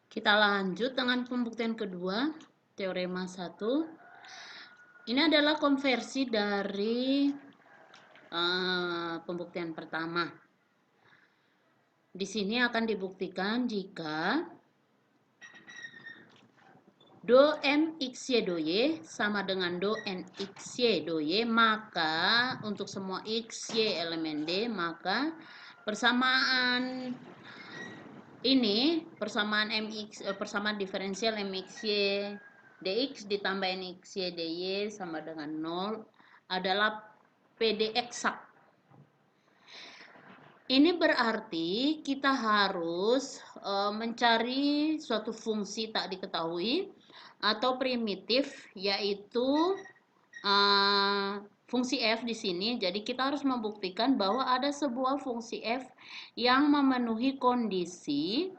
Kita lanjut dengan pembuktian kedua, teorema 1. Ini adalah konversi dari pembuktian pertama. Di sini akan dibuktikan jika do mxy do y sama dengan do nxy do y, maka untuk semua x, y elemen D, maka persamaan ini, persamaan diferensial mxy dx ditambah nxy dy sama dengan 0 adalah PD eksak. Ini berarti kita harus mencari suatu fungsi tak diketahui atau primitif, yaitu fungsi f di sini. Jadi kita harus membuktikan bahwa ada sebuah fungsi f yang memenuhi kondisi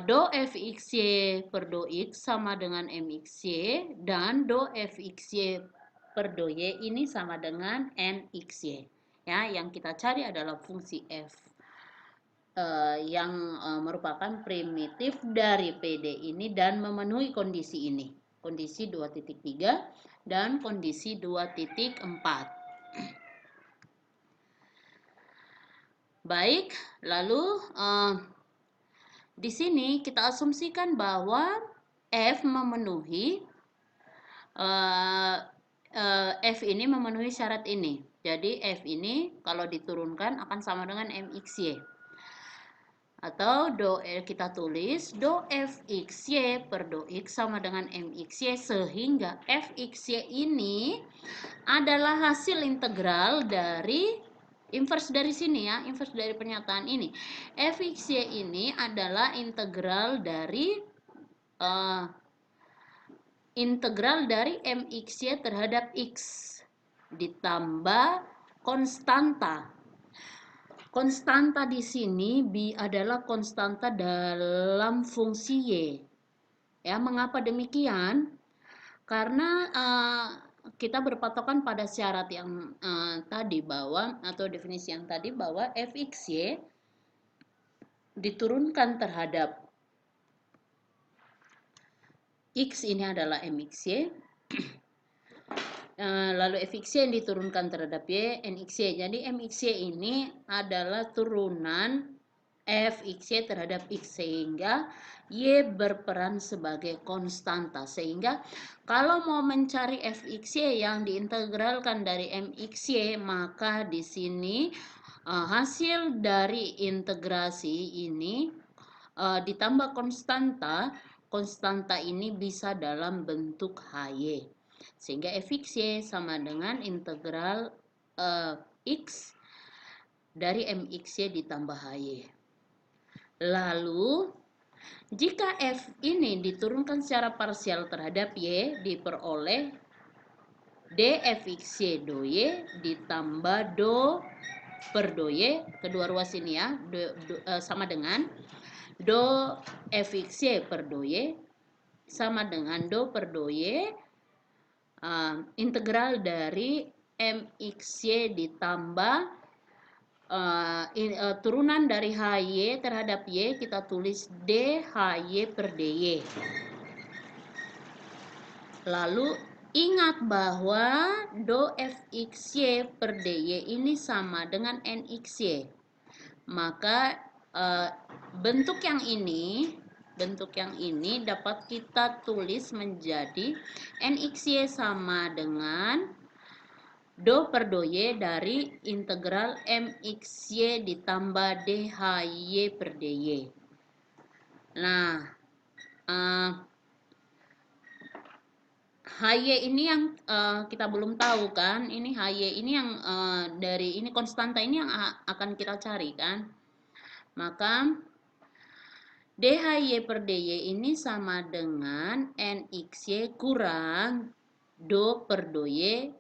do fxy per do x sama dengan mxy dan do fxy per do y ini sama dengan nxy. Ya, yang kita cari adalah fungsi f yang merupakan primitif dari PD ini dan memenuhi kondisi ini. Kondisi 2.3 dan kondisi 2.4. Baik, lalu di sini kita asumsikan bahwa f memenuhi f ini memenuhi syarat ini. Jadi f ini kalau diturunkan akan sama dengan mxy. Atau kita tulis do fxy per do x sama dengan mxy, sehingga fxy ini adalah hasil integral dari inverse dari sini ya, inverse dari pernyataan ini. Fxy ini adalah integral dari mxy terhadap x ditambah konstanta. Konstanta di sini adalah konstanta dalam fungsi y. Ya, mengapa demikian? Karena kita berpatokan pada syarat yang tadi bahwa, atau definisi yang tadi bahwa fxy diturunkan terhadap x ini adalah mxy, lalu fxy yang diturunkan terhadap y nxy. Jadi mxy ini adalah turunan fxy terhadap x, sehingga y berperan sebagai konstanta. Sehingga kalau mau mencari fxy yang diintegralkan dari mxy, maka di sini hasil dari integrasi ini ditambah konstanta. Konstanta ini bisa dalam bentuk hy. Sehingga fxy sama dengan integral x dari mxy ditambah hy. Lalu, jika f ini diturunkan secara parsial terhadap y, diperoleh dfxy do y ditambah do per do y, kedua ruas ini ya, sama dengan do fxy per do y sama dengan do per do y integral dari mxy ditambah turunan dari hy terhadap y, kita tulis dy per dy. Lalu ingat bahwa do fxy per dy ini sama dengan nxy. Maka bentuk yang ini dapat kita tulis menjadi nxy sama dengan do per do y dari integral mxy ditambah dy per dy. Nah, hy ini yang kita belum tahu kan. Ini hy ini yang dari ini konstanta ini yang akan kita cari kan. Maka dy per dy ini sama dengan nxy kurang do per do y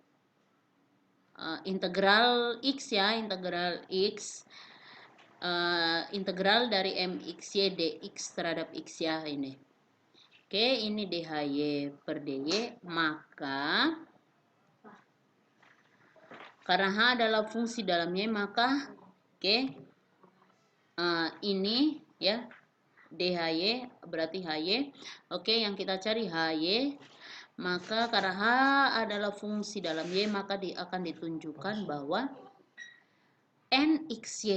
integral x ya, integral x integral dari mxy dx terhadap x ya ini. Oke, ini dy per dy, maka karena h adalah fungsi dalam y, maka oke, ini ya DHY berarti HY. Oke, yang kita cari HY. Maka karena H adalah fungsi dalam Y, maka akan ditunjukkan bahwa NXY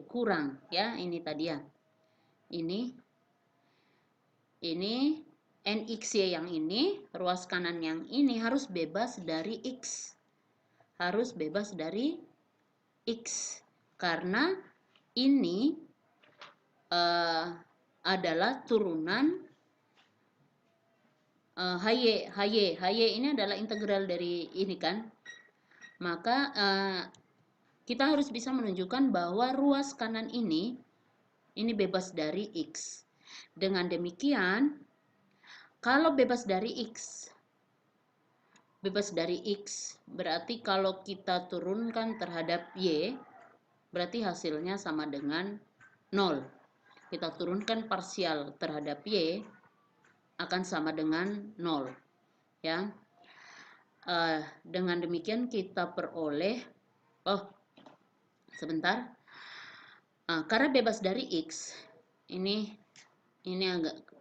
kurang ya, ini tadi ya. Ini NXY yang ini, ruas kanan yang ini harus bebas dari X. Harus bebas dari X. Karena ini adalah turunan HY ini adalah integral dari ini kan. Maka kita harus bisa menunjukkan bahwa ruas kanan ini bebas dari X. Dengan demikian, kalau bebas dari X berarti kalau kita turunkan terhadap Y, berarti hasilnya sama dengan 0. Kita turunkan parsial terhadap Y akan sama dengan 0 ya. Dengan demikian kita peroleh sebentar, karena bebas dari X ini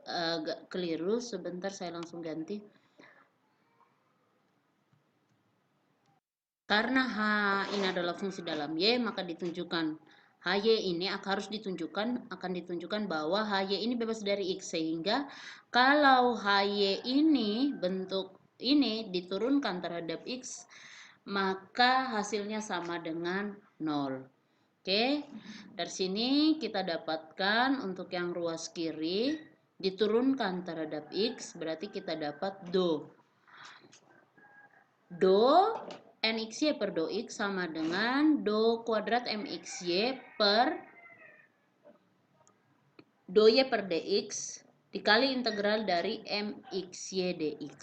agak keliru, sebentar saya langsung ganti. Karena H ini adalah fungsi dalam Y, maka ditunjukkan HY ini akan ditunjukkan bahwa HY ini bebas dari X, sehingga kalau HY ini bentuk ini diturunkan terhadap X, maka hasilnya sama dengan 0. Oke, dari sini kita dapatkan untuk yang ruas kiri diturunkan terhadap X, berarti kita dapat do NXY per do X sama dengan do kuadrat MXY per do Y per dx dikali integral dari MXY dx.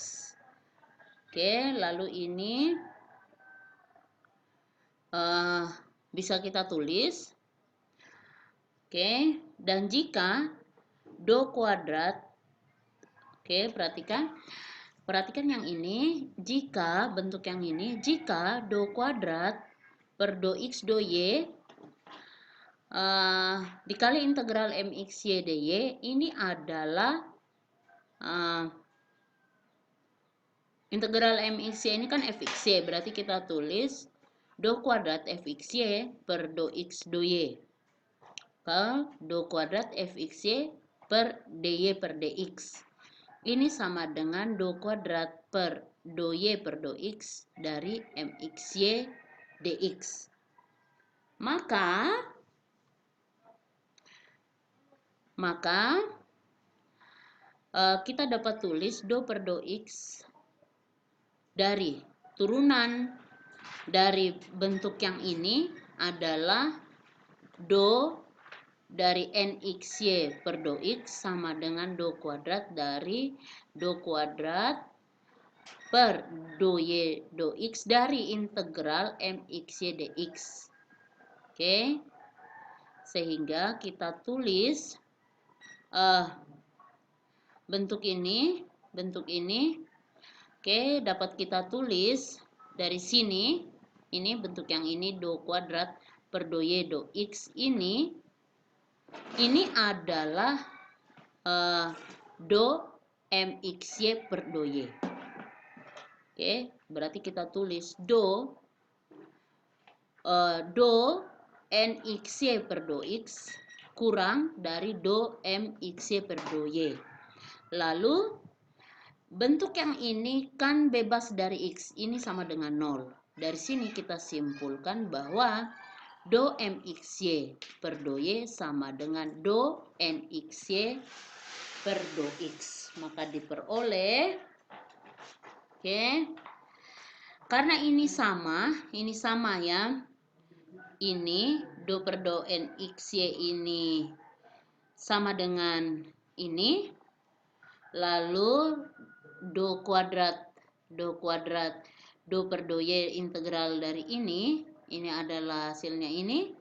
Oke, lalu ini bisa kita tulis. Oke, dan jika do kuadrat, oke, perhatikan yang ini, jika bentuk yang ini, jika do kuadrat per do X do Y dikali integral MXY dy, ini adalah integral MXY ini kan fxy, berarti kita tulis do kuadrat fxy per do X do Y ke do kuadrat fxy per dy per dx. Ini sama dengan do kuadrat per do Y per do X dari MXY dx. Maka kita dapat tulis do per do X dari turunan dari bentuk yang ini adalah do dari NXY per do X sama dengan do kuadrat dari do kuadrat per do Y do X dari integral MXY dx. Oke, sehingga kita tulis bentuk ini. Oke, dapat kita tulis dari sini, ini bentuk yang ini do kuadrat per do Y do X ini adalah do MXY per do Y. Oke, berarti kita tulis do NXY per do X kurang dari do MXY per do Y. Lalu bentuk yang ini kan bebas dari X, ini sama dengan 0. Dari sini kita simpulkan bahwa do MXY per do Y sama dengan do NXY per do X. Maka diperoleh, oke, karena ini sama ya, ini do per do NXY ini sama dengan ini, lalu do kuadrat do per do Y integral dari ini adalah hasilnya ini,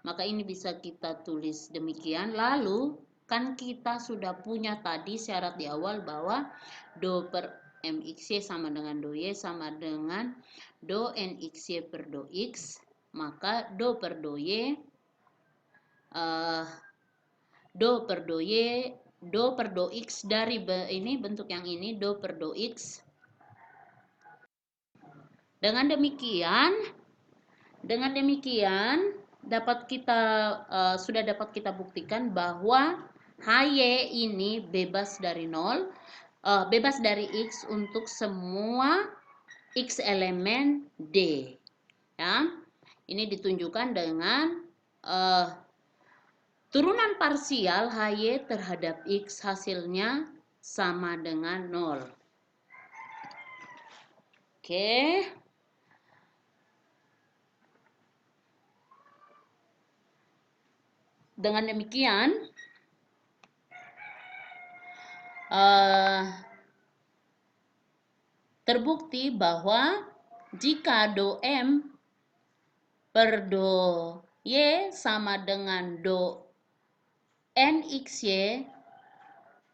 maka ini bisa kita tulis demikian. Lalu kan kita sudah punya tadi syarat di awal bahwa do per MXY sama dengan do Y sama dengan do NXY per do X, maka do per do Y do per do y, do per do x dari ini bentuk yang ini do per do x. Dengan demikian sudah dapat kita buktikan bahwa HY ini bebas dari bebas dari X untuk semua X elemen D. Ya, ini ditunjukkan dengan turunan parsial HY terhadap X hasilnya sama dengan 0. Oke. Dengan demikian, terbukti bahwa jika do M per do Y sama dengan do NXY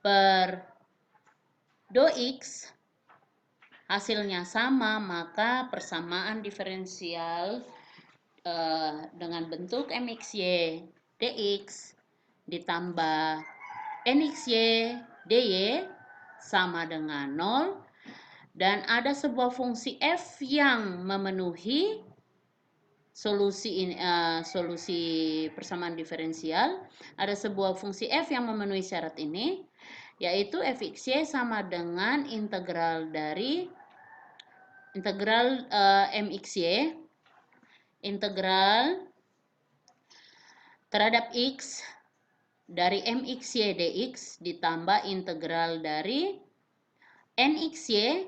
per do X hasilnya sama, maka persamaan diferensial dengan bentuk MXY dx ditambah NXY dy sama dengan 0, dan ada sebuah fungsi f yang memenuhi solusi persamaan diferensial. Ada sebuah fungsi f yang memenuhi syarat ini, yaitu fxy sama dengan integral mxy, integral terhadap x dari mxy dx ditambah integral dari nxy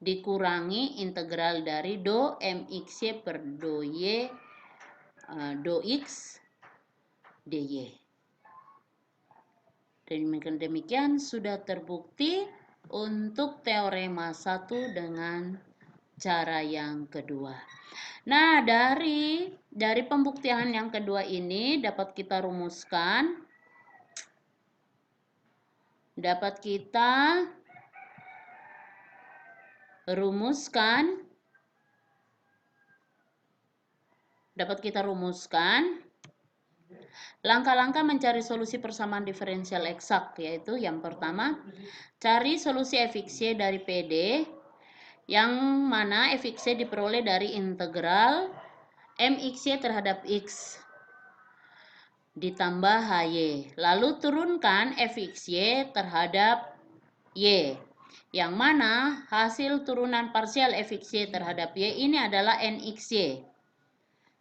dikurangi integral dari do mxy per do y do x dy. Dan demikian sudah terbukti untuk teorema 1 dengan cara yang kedua. Nah, dari pembuktian yang kedua ini dapat kita rumuskan langkah-langkah mencari solusi persamaan diferensial eksak, yaitu yang pertama, cari solusi fxy dari PD, yang mana fxy diperoleh dari integral mxy terhadap x ditambah hy. Lalu turunkan fxy terhadap y, yang mana hasil turunan parsial fxy terhadap y ini adalah nxy.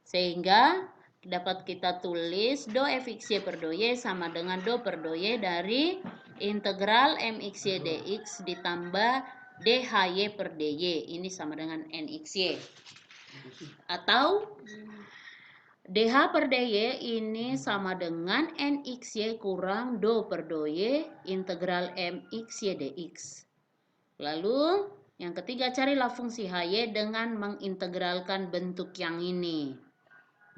Sehingga dapat kita tulis do fxy per do y sama dengan do per do y dari integral mxy dx ditambah dhy per dy. Ini sama dengan nxy. Atau dh per dy ini sama dengan nxy kurang do per do y integral mxy dx. Lalu yang ketiga, carilah fungsi hy dengan mengintegralkan bentuk yang ini,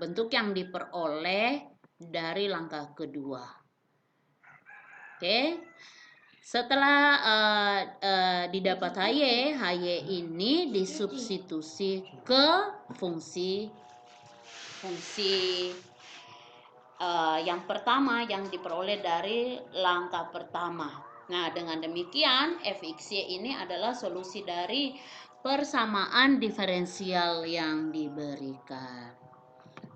bentuk yang diperoleh dari langkah kedua. Oke, setelah didapat hy ini disubstitusi ke fungsi yang pertama yang diperoleh dari langkah pertama. Nah, dengan demikian fxy ini adalah solusi dari persamaan diferensial yang diberikan.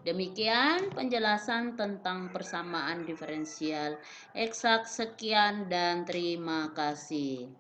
Demikian penjelasan tentang persamaan diferensial eksak. Sekian dan terima kasih.